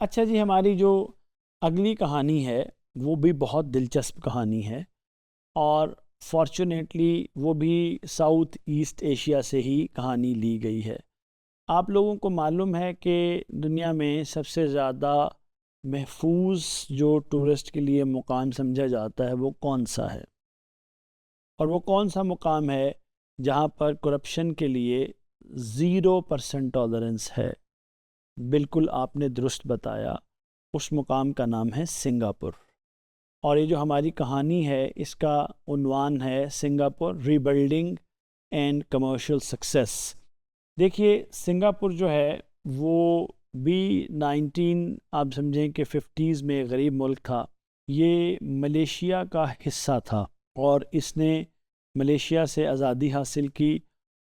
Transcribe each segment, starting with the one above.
अच्छा जी, हमारी जो अगली कहानी है वो भी बहुत दिलचस्प कहानी है और फॉर्चुनेटली वो भी साउथ ईस्ट एशिया से ही कहानी ली गई है। आप लोगों को मालूम है कि दुनिया में सबसे ज़्यादा महफूज जो टूरिस्ट के लिए मुकाम समझा जाता है वो कौन सा है, और वो कौन सा मुकाम है जहाँ पर करप्शन के लिए 0% टॉलरेंस है। बिल्कुल आपने दुरुस्त बताया, उस मुकाम का नाम है सिंगापुर। और ये जो हमारी कहानी है इसका उन्वान है Singapore rebuilding and commercial success. देखिए, सिंगापुर जो है वो भी 19 आप समझें कि 50s में गरीब मुल्क था। ये मलेशिया का हिस्सा था और इसने मलेशिया से आज़ादी हासिल की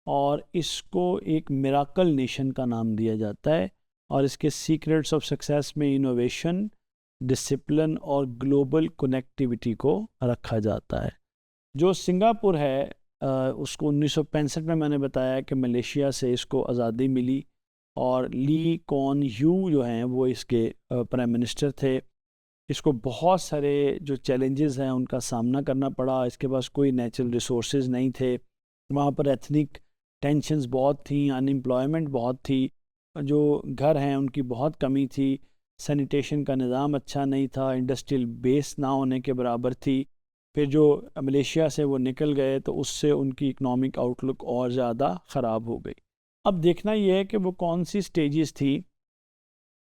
और इसको एक मिराकल नेशन का नाम दिया जाता है। और इसके सीक्रेट्स ऑफ सक्सेस में इनोवेशन, डिसिप्लिन और ग्लोबल कनेक्टिविटी को रखा जाता है। जो सिंगापुर है उसको 1965 में मैंने बताया कि मलेशिया से इसको आज़ादी मिली और ली कॉन यू जो हैं वो इसके प्राइम मिनिस्टर थे। इसको बहुत सारे जो चैलेंजेस हैं उनका सामना करना पड़ा। इसके पास कोई नेचुरल रिसोर्सेज नहीं थे, वहाँ पर एथनिक टेंशन्स बहुत थी, अनएम्प्लॉयमेंट बहुत थी, जो घर हैं उनकी बहुत कमी थी, सैनिटेशन का निज़ाम अच्छा नहीं था, इंडस्ट्रियल बेस ना होने के बराबर थी। फिर जो मलेशिया से वो निकल गए तो उससे उनकी इकनॉमिक आउटलुक और ज़्यादा ख़राब हो गई। अब देखना यह है कि वो कौन सी स्टेजेस थी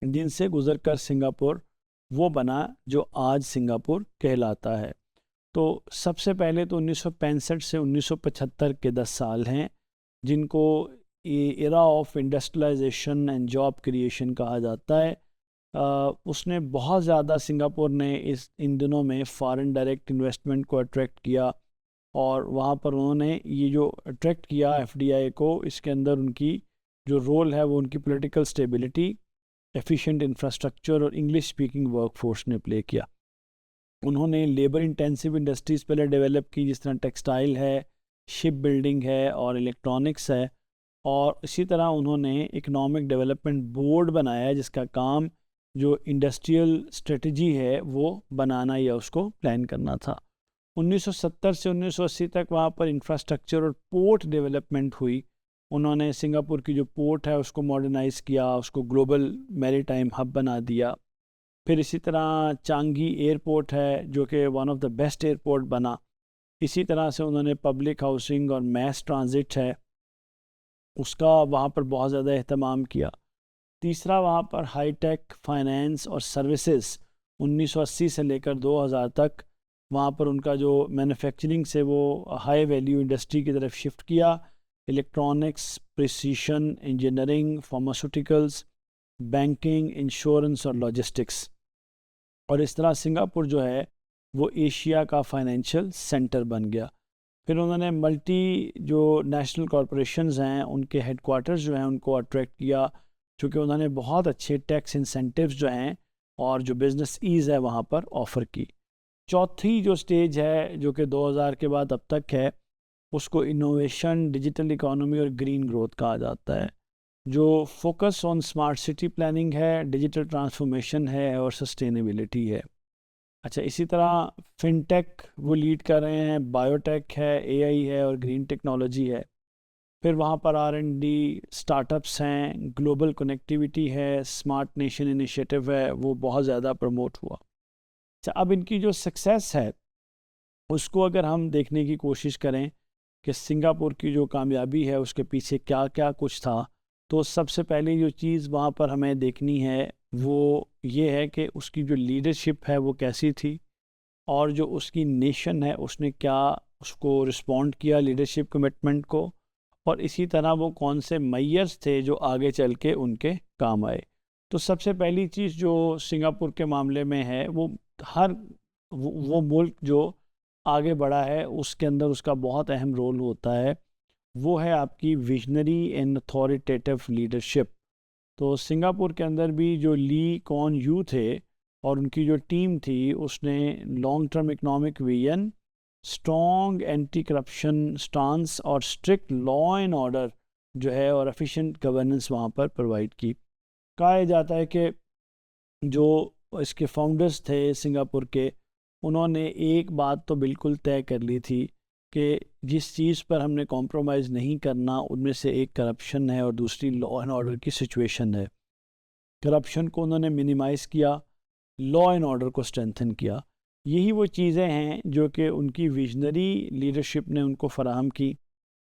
जिनसे गुजर कर सिंगापुर वो बना जो आज सिंगापुर कहलाता है। तो सबसे पहले तो 1965 से 1975 के 10 साल हैं जिनको era of industrialization and job creation कहा जाता है। उसने बहुत ज़्यादा सिंगापुर ने इन दिनों में फॉरेन डायरेक्ट इन्वेस्टमेंट को अट्रैक्ट किया और वहाँ पर उन्होंने ये जो अट्रैक्ट किया एफडीआई को, इसके अंदर उनकी जो रोल है वो उनकी पॉलिटिकल स्टेबिलिटी, एफिशिएंट इंफ्रास्ट्रक्चर और इंग्लिश स्पीकिंग वर्कफोर्स ने प्ले किया। उन्होंने लेबर इंटेंसिव इंडस्ट्रीज़ पहले डेवलप की, जिस तरह टेक्सटाइल है, शिप बिल्डिंग है और इलेक्ट्रॉनिक्स है। और इसी तरह उन्होंने इकोनॉमिक डेवलपमेंट बोर्ड बनाया है जिसका काम जो इंडस्ट्रियल स्ट्रेटजी है वो बनाना या उसको प्लान करना था। 1970 से 1980 तक वहाँ पर इंफ्रास्ट्रक्चर और पोर्ट डेवलपमेंट हुई। उन्होंने सिंगापुर की जो पोर्ट है उसको मॉडर्नाइज़ किया, उसको ग्लोबल मैरीटाइम हब बना दिया। फिर इसी तरह चांगी एयरपोर्ट है जो कि one of the best airport बना। इसी तरह से उन्होंने पब्लिक हाउसिंग और मैस ट्रांजिट है उसका वहाँ पर बहुत ज़्यादा अहतमाम किया। तीसरा, वहाँ पर हाई टेक फाइनेंस और सर्विसेज 1980 से लेकर 2000 तक वहाँ पर उनका जो मैन्युफैक्चरिंग से वो हाई वैल्यू इंडस्ट्री की तरफ शिफ्ट किया। Electronics, precision engineering, pharmaceuticals, banking, insurance और लॉजिस्टिक्स। और इस तरह सिंगापुर जो है वो एशिया का फाइनेंशियल सेंटर बन गया। फिर उन्होंने मल्टी जो नेशनल कॉरपोरेशंस हैं उनके हेडक्वार्टर्स जो हैं उनको अट्रैक्ट किया, क्योंकि उन्होंने बहुत अच्छे टैक्स इंसेंटिव्स जो हैं और जो बिज़नेस ईज़ है वहाँ पर ऑफ़र की। चौथी जो स्टेज है जो कि 2000 के बाद अब तक है उसको इनोवेशन, डिजिटल इकोनॉमी और ग्रीन ग्रोथ कहा जाता है, जो focus on smart city planning है, डिजिटल ट्रांसफॉर्मेशन है और सस्टेनेबिलिटी है। अच्छा, इसी तरह फिनटेक वो लीड कर रहे हैं, बायोटेक है, एआई है और ग्रीन टेक्नोलॉजी है। फिर वहाँ पर आर&डी स्टार्टअप्स हैं, ग्लोबल कनेक्टिविटी है, स्मार्ट नेशन इनिशिएटिव है, वो बहुत ज़्यादा प्रमोट हुआ। अच्छा, अब इनकी जो सक्सेस है उसको अगर हम देखने की कोशिश करें कि सिंगापुर की जो कामयाबी है उसके पीछे क्या क्या कुछ था, तो सबसे पहले जो चीज़ वहाँ पर हमें देखनी है वो ये है कि उसकी जो लीडरशिप है वो कैसी थी और जो उसकी नेशन है उसने क्या उसको रिस्पॉन्ड किया लीडरशिप कमिटमेंट को, और इसी तरह वो कौन से मेयर्स थे जो आगे चल के उनके काम आए। तो सबसे पहली चीज़ जो सिंगापुर के मामले में है वो हर वो मुल्क जो आगे बढ़ा है उसके अंदर उसका बहुत अहम रोल होता है, वो है आपकी विजनरी एंड अथॉरिटेटिव लीडरशिप। तो सिंगापुर के अंदर भी जो ली कॉन यू थे और उनकी जो टीम थी उसने long term economic vision, strong anti corruption stance और स्ट्रिक्ट लॉ एंड ऑर्डर जो है और एफिशिएंट गवर्नेंस वहाँ पर प्रोवाइड की। कहा जाता है कि जो इसके फाउंडर्स थे सिंगापुर के, उन्होंने एक बात तो बिल्कुल तय कर ली थी कि जिस चीज़ पर हमने कॉम्प्रोमाइज़ नहीं करना, उनमें से एक करप्शन है और दूसरी लॉ एंड ऑर्डर की सिचुएशन है। करप्शन को उन्होंने मिनिमाइज़ किया, लॉ एंड ऑर्डर को स्ट्रेंथन किया। यही वो चीज़ें हैं जो कि उनकी विजनरी लीडरशिप ने उनको फ़राहम की।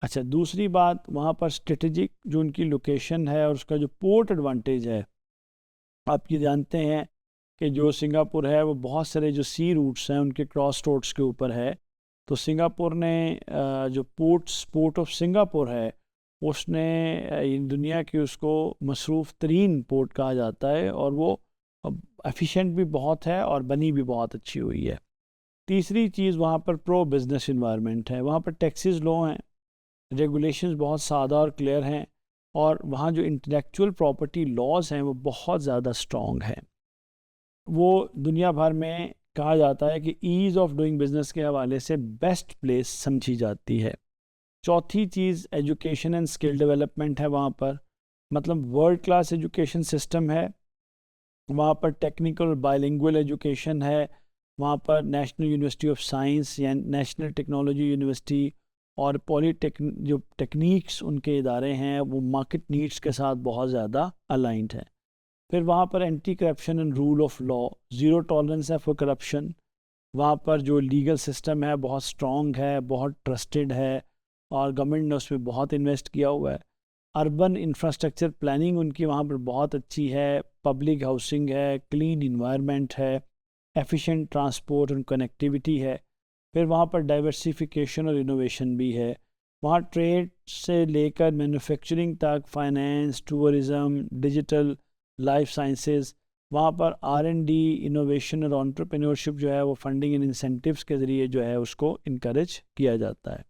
अच्छा, दूसरी बात, वहाँ पर स्ट्रेटजिक जो उनकी लोकेशन है और उसका जो पोर्ट एडवांटेज है। आप ये जानते हैं कि जो सिंगापुर है वो बहुत सारे जो सी रूट्स हैं उनके क्रॉस रोड्स के ऊपर है। तो सिंगापुर ने जो पोर्ट ऑफ सिंगापुर है उसने दुनिया की उसको मसरूफ़ तरीन पोर्ट कहा जाता है, और वो एफिशिएंट भी बहुत है और बनी भी बहुत अच्छी हुई है। तीसरी चीज़, वहाँ पर प्रो बिज़नेस इन्वायरमेंट है। वहाँ पर टैक्सेस लो हैं, रेगुलेशंस बहुत सादा और क्लियर हैं, और वहाँ जो इंटेलेक्चुअल प्रॉपर्टी लॉज हैं वो बहुत ज़्यादा स्ट्रॉन्ग हैं। वो दुनिया भर में कहा जाता है कि ईज़ ऑफ डूइंग बिज़नेस के हवाले से बेस्ट प्लेस समझी जाती है। चौथी चीज़, एजुकेशन एंड स्किल डेवलपमेंट है वहाँ पर, मतलब वर्ल्ड क्लास एजुकेशन सिस्टम है। वहाँ पर टेक्निकल बाइलिंगुअल एजुकेशन है। वहाँ पर नेशनल यूनिवर्सिटी ऑफ साइंस या नेशनल टेक्नोलॉजी यूनिवर्सिटी और जो टेक्निक्स उनके इदारे हैं वो मार्केट नीड्स के साथ बहुत ज़्यादा अलाइंड है। फिर वहाँ पर anti corruption and rule of law, zero tolerance है फॉर करप्शन। वहाँ पर जो लीगल सिस्टम है बहुत स्ट्रॉन्ग है, बहुत ट्रस्टेड है, और गवर्नमेंट ने उसमें बहुत इन्वेस्ट किया हुआ है। अर्बन इंफ्रास्ट्रक्चर प्लानिंग उनकी वहाँ पर बहुत अच्छी है, पब्लिक हाउसिंग है, क्लीन इन्वायरमेंट है, एफिशिएंट ट्रांसपोर्ट और कनेक्टिविटी है। फिर वहाँ पर डाइवर्सिफिकेशन और इनोवेशन भी है। वहाँ ट्रेड से लेकर मैन्युफैक्चरिंग तक, finance, tourism, digital, life sciences, वहाँ पर R&D, इनोवेशन और एंटरप्रेन्योरशिप जो है वो फंडिंग एंड इंसेंटिव्स के ज़रिए जो है उसको इनकरेज किया जाता है।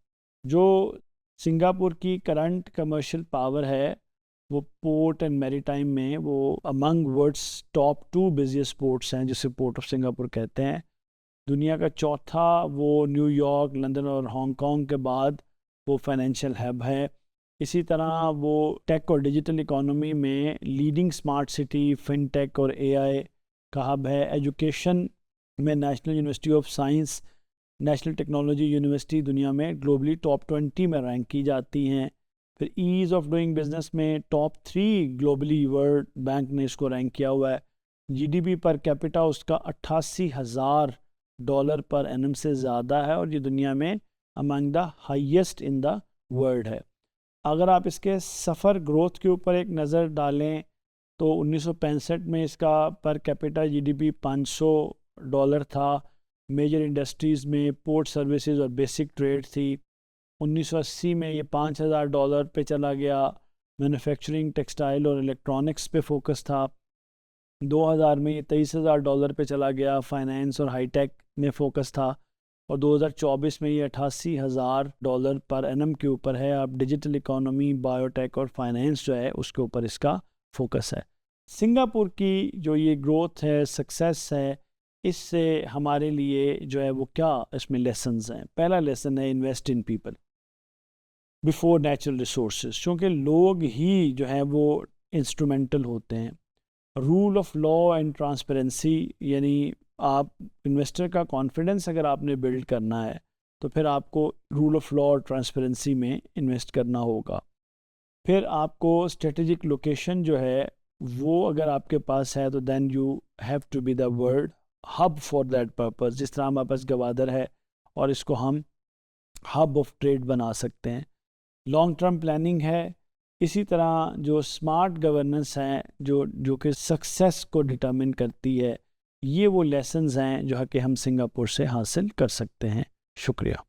जो सिंगापुर की करंट कमर्शियल पावर है वो पोर्ट एंड मैरीटाइम में वो among world's top 2 busiest ports हैं, जिसे पोर्ट ऑफ सिंगापुर कहते हैं। दुनिया का चौथा वो न्यूयॉर्क, लंदन और हांगकांग के बाद वो फाइनेंशियल हब है। इसी तरह वो टेक और डिजिटल इकोनॉमी में लीडिंग स्मार्ट सिटी, फिनटेक और AI का हब है। एजुकेशन में national university of science, national technology university दुनिया में ग्लोबली टॉप 20 में रैंक की जाती हैं। फिर ईज़ ऑफ डूइंग बिजनेस में टॉप 3 ग्लोबली, वर्ल्ड बैंक ने इसको रैंक किया हुआ है। GDP पर कैपिटा उसका $88,000 पर एनम से ज़्यादा है, और ये दुनिया में among the highest in the world है। अगर आप इसके सफ़र ग्रोथ के ऊपर एक नज़र डालें तो 1965 में इसका पर कैपिटा GDP $500 था। मेजर इंडस्ट्रीज़ में पोर्ट सर्विसेज और बेसिक ट्रेड थी। 1980 में ये $5,000 पे चला गया। मैन्युफैक्चरिंग, टेक्सटाइल और इलेक्ट्रॉनिक्स पे फोकस था। 2000 में ये $23,000 पे चला गया। फाइनेंस और हाईटेक में फोकस था। और 2024 में ये $88,000 पर एनम के ऊपर है। अब डिजिटल इकोनॉमी, बायोटेक और फाइनेंस जो है उसके ऊपर इसका फोकस है। सिंगापुर की जो ये ग्रोथ है, सक्सेस है, इससे हमारे लिए जो है वो क्या इसमें लेसन्स हैं। पहला लेसन है invest in people before natural resources, क्योंकि लोग ही जो है वो इंस्ट्रूमेंटल होते हैं। Rule of law and transparency, यानी आप इन्वेस्टर का कॉन्फिडेंस अगर आपने बिल्ड करना है तो फिर आपको रूल ऑफ लॉ और ट्रांसपेरेंसी में इन्वेस्ट करना होगा। फिर आपको स्ट्रेटेजिक लोकेशन जो है वो अगर आपके पास है तो then you have to be the world hub for that purpose. जिस तरह हमारे पास गवादर है और इसको हम हब ऑफ ट्रेड बना सकते हैं। लॉन्ग टर्म प्लानिंग है। इसी तरह जो स्मार्ट गवर्नेंस है जो कि सक्सेस को डिटरमिन करती है, ये वो लेसन्स हैं जो कि हम सिंगापुर से हासिल कर सकते हैं। शुक्रिया।